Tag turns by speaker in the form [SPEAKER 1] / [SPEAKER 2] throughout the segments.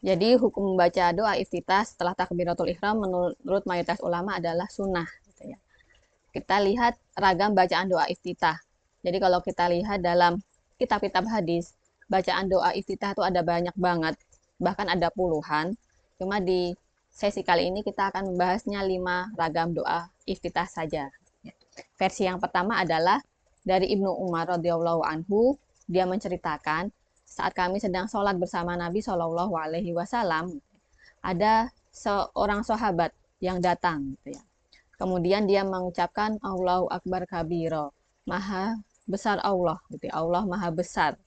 [SPEAKER 1] Jadi hukum membaca doa iftitah setelah takbiratul ihram menurut mayoritas ulama adalah sunnah. Gitu ya. Kita lihat ragam bacaan doa iftitah. Jadi kalau kita lihat dalam kitab-kitab hadis, bacaan doa iftitah itu ada banyak banget, bahkan ada puluhan. Cuma di sesi kali ini kita akan membahasnya 5 ragam doa iftitah saja. Versi yang pertama adalah dari Ibnu Umar radhiyallahu anhu. Dia menceritakan saat kami sedang sholat bersama Nabi Shallallahu Alaihi Wasallam, ada seorang sahabat yang datang, gitu ya. Kemudian dia mengucapkan Allahu Akbar kabiro, maha besar Allah, gitu ya. Allah maha besar.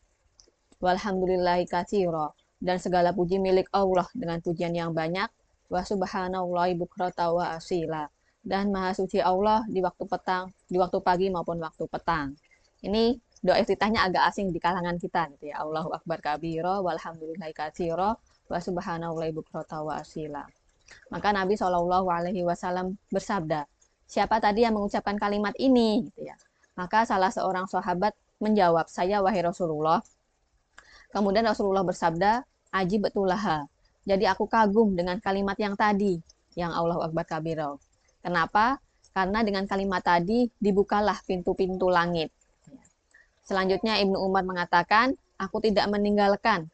[SPEAKER 1] Walhamdulillahi katsiro, dan segala puji milik Allah dengan pujian yang banyak. Wa subhanallahi bukrata wa asila, dan maha suci Allah di waktu petang, di waktu pagi maupun waktu petang. Ini doa iftitahnya agak asing di kalangan kita, gitu ya. Allahu Akbar kabiro, walhamdulillahi katsiro, wa subhanallahi bukrata wa asila. Maka Nabi Shallallahu Alaihi Wasallam bersabda, siapa tadi yang mengucapkan kalimat ini? Gitu ya. Maka salah seorang sahabat menjawab, saya wahai Rasulullah. Kemudian Rasulullah bersabda, Aji betulaha. Jadi aku kagum dengan kalimat yang tadi, yang Allahu Akbar kabiro. Kenapa? Karena dengan kalimat tadi dibukalah pintu-pintu langit. Selanjutnya Ibnu Umar mengatakan, aku tidak meninggalkan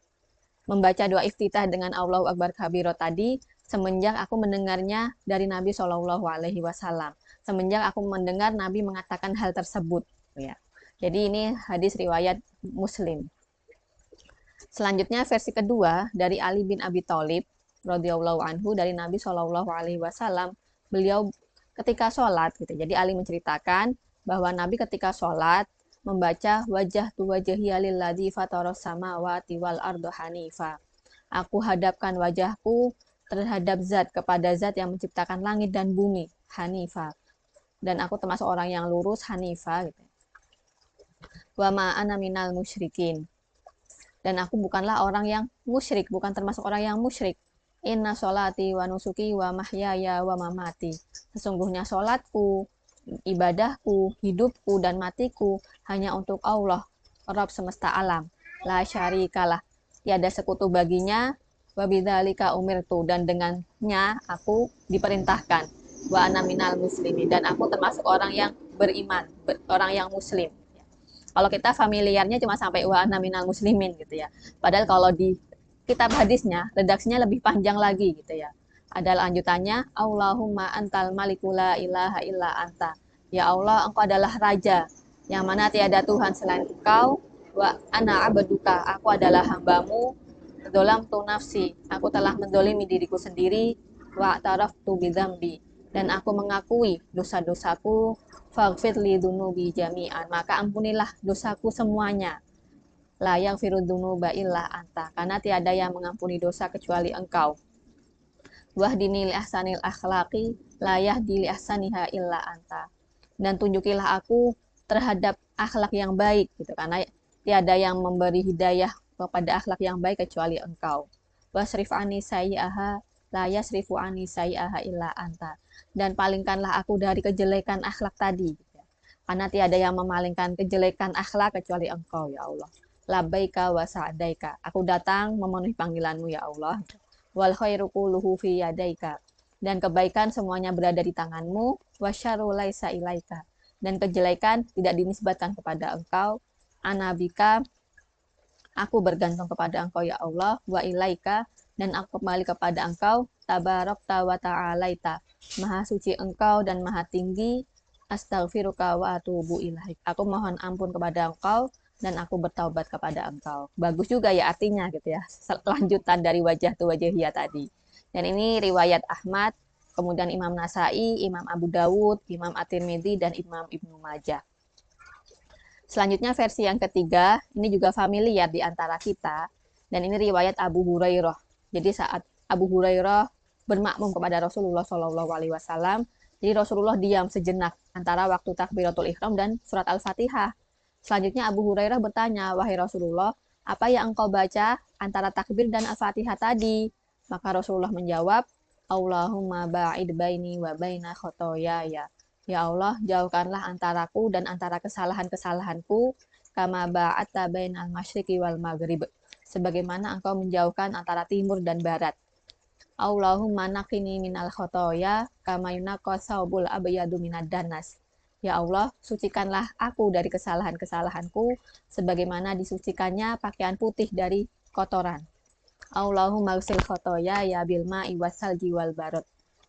[SPEAKER 1] membaca doa iftitah dengan Allahu Akbar kabiro tadi semenjak aku mendengarnya dari Nabi Shallallahu Alaihi Wasallam. Semenjak aku mendengar Nabi mengatakan hal tersebut. Ya. Jadi ini hadis riwayat Muslim. Selanjutnya versi kedua dari Ali bin Abi Thalib radhiyallahu anhu dari Nabi Shallallahu Alaihi Wasallam. Beliau ketika sholat, gitu. Jadi Ali menceritakan bahwa Nabi ketika sholat membaca wajah tu wajhiya lilladzi fataras samawati wal arda hanifa. Aku hadapkan wajahku terhadap zat kepada zat yang menciptakan langit dan bumi, hanifa. Dan aku termasuk orang yang lurus, hanifa gitu. Wa ma ana minal musyrikin. Dan aku bukanlah orang yang musyrik, bukan termasuk orang yang musyrik. Inna sholati wa nusuki wa mahyaya wa mamati. Sesungguhnya sholatku, ibadahku, hidupku, dan matiku hanya untuk Allah, Rabb semesta alam. La syarikalah. Tiada sekutu baginya. Wa bidzalika umirtu. Dan dengannya aku diperintahkan. Wa ana minal muslimin. Dan aku termasuk orang yang beriman, orang yang muslim. Kalau kita familiarnya cuma sampai wa ana minal muslimin gitu ya. Padahal kalau di kitab hadisnya redaksinya lebih panjang lagi gitu ya. Ada lanjutannya, Allahumma antal maliku la ilaha illa anta. Ya Allah, engkau adalah raja yang mana tiada Tuhan selain engkau. Wa ana abduka, aku adalah hambamu. Dolam tu nafsi, aku telah mendolimi diriku sendiri. Wa taraftu bidzambi, dan aku mengakui dosa-dosaku. Faghfir li dunubi jami'an, maka ampunilah dosaku semuanya. La yaghfiru dzunuba illa anta, karena tiada yang mengampuni dosa kecuali engkau. Wahdini li ahsanil akhlaqi la yahdi li ahsaniha illa anta. Dan tunjukilah aku terhadap akhlak yang baik gitu, karena tiada yang memberi hidayah kepada akhlak yang baik kecuali engkau. Wasrif ani sayyi'aha la yasrifu ani sayyi'aha illa anta. Dan palingkanlah aku dari kejelekan akhlak tadi. Karena tiada yang memalingkan kejelekan akhlak kecuali engkau, ya Allah. Labbaika wa sa'daika. Aku datang memenuhi panggilanmu, ya Allah. Wal khairu kulluhu fi yadaika. Dan kebaikan semuanya berada di tanganmu. Wa syarru laisa ilaika. Dan kejelekan tidak dinisbatkan kepada engkau. Anabika, aku bergantung kepada engkau, ya Allah. Wa ilaika, dan aku kembali kepada engkau. Tabarakta wa ta'alaita. Maha suci engkau dan maha tinggi. Astaghfiruka wa atubu ilaik. Aku mohon ampun kepada engkau dan aku bertaubat kepada engkau. Bagus juga ya artinya gitu ya. Lanjutan dari wajah tu wajahiyah tadi. Dan ini riwayat Ahmad, kemudian Imam Nasai, Imam Abu Dawud, Imam At-Tirmidzi, dan Imam Ibnu Majah. Selanjutnya versi yang ketiga, ini juga familiar di antara kita. Dan ini riwayat Abu Hurairah. Jadi saat Abu Hurairah bermakmum kepada Rasulullah Shallallahu Alaihi Wasallam, jadi Rasulullah diam sejenak antara waktu takbiratul ihram dan surat Al-Fatihah. Selanjutnya Abu Hurairah bertanya, wahai Rasulullah, apa yang engkau baca antara takbir dan Al-Fatihah tadi? Maka Rasulullah menjawab, Allahumma ba'id baini wa baina khotoyaya. Ya Allah, jauhkanlah antaraku dan antara kesalahan-kesalahanku, kama ba'atta bainal masyriqi wal maghrib. sebagaimana engkau menjauhkan antara timur dan barat. Allahumma naqini minal khotoya kama yunaqqas saubul abyadu minad danas. Ya Allah, sucikanlah aku dari kesalahan-kesalahanku sebagaimana disucikannya pakaian putih dari kotoran. Allahumma usil khotoya ya bilma iwasal jiwal barot.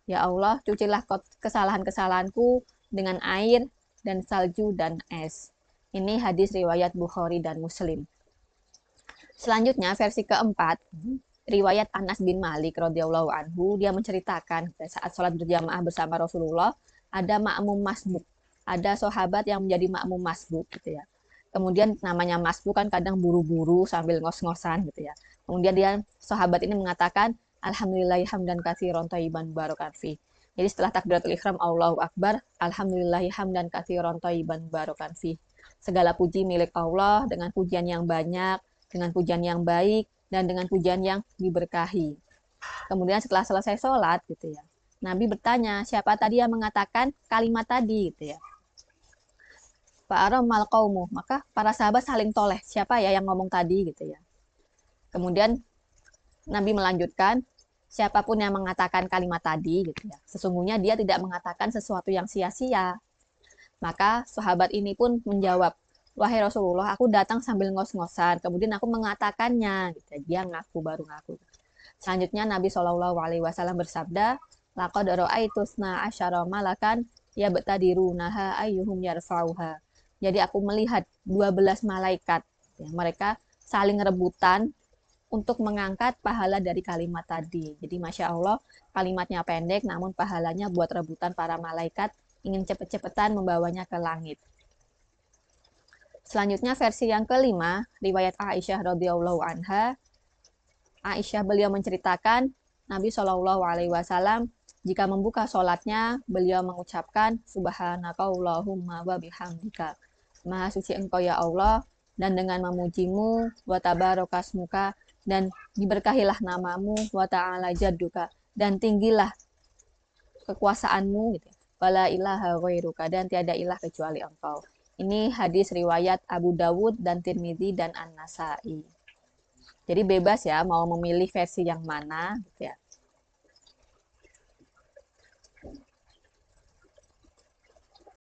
[SPEAKER 1] Ya Allah, cucilah kesalahan-kesalahanku dengan air dan salju dan es. Ini hadis riwayat Bukhari dan Muslim. Selanjutnya versi keempat, riwayat Anas bin Malik radhiyallahu anhu, dia menceritakan saat sholat berjamaah bersama Rasulullah ada makmum masbuk, ada sahabat yang menjadi makmum masbuk gitu ya. Kemudian namanya masbuk kan kadang buru-buru sambil ngos-ngosan gitu ya. Kemudian sahabat ini mengatakan alhamdulillahi hamdan katsiran thayyiban barakan fi. Jadi setelah takbiratul ihram Allahu akbar, alhamdulillahi hamdan katsiran thayyiban barakan fi. Segala puji milik Allah dengan pujian yang banyak, dengan pujian yang baik, dan dengan pujian yang diberkahi. Kemudian setelah selesai sholat gitu ya, Nabi bertanya siapa tadi yang mengatakan kalimat tadi gitu ya. Fa'aramal qaumu, maka para sahabat saling toleh siapa ya yang ngomong tadi gitu ya. Kemudian Nabi melanjutkan siapapun yang mengatakan kalimat tadi gitu ya, sesungguhnya dia tidak mengatakan sesuatu yang sia-sia. Maka sahabat ini pun menjawab, wahai Rasulullah, aku datang sambil ngos-ngosan, kemudian aku mengatakannya gitu. Dia ngaku, baru ngaku. Selanjutnya Nabi SAW bersabda, laqad ra'aitu sna asyara malakan yabtadirunaha ayyuhum yarfa'uha. Jadi aku melihat 12 malaikat ya, mereka saling rebutan untuk mengangkat pahala dari kalimat tadi. Jadi Masya Allah, kalimatnya pendek namun pahalanya buat rebutan para malaikat ingin cepet-cepetan membawanya ke langit. Selanjutnya versi yang kelima, riwayat Aisyah radhiyallahu anha. Aisyah beliau menceritakan Nabi Shallallahu alaihi wasallam jika membuka sholatnya, beliau mengucapkan subhanakallahumma wa bihamdika. Maha suci engkau ya Allah, dan dengan memujimu, wa tabarakasmuka, dan diberkahilah namamu, wa ta'ala jadduka, dan tinggilah kekuasaanmu, gitu. Wala ilaha ghairuka, dan tiada ilah kecuali engkau. Ini hadis riwayat Abu Dawud dan Tirmidzi dan An-Nasai. Jadi bebas ya mau memilih versi yang mana gitu ya.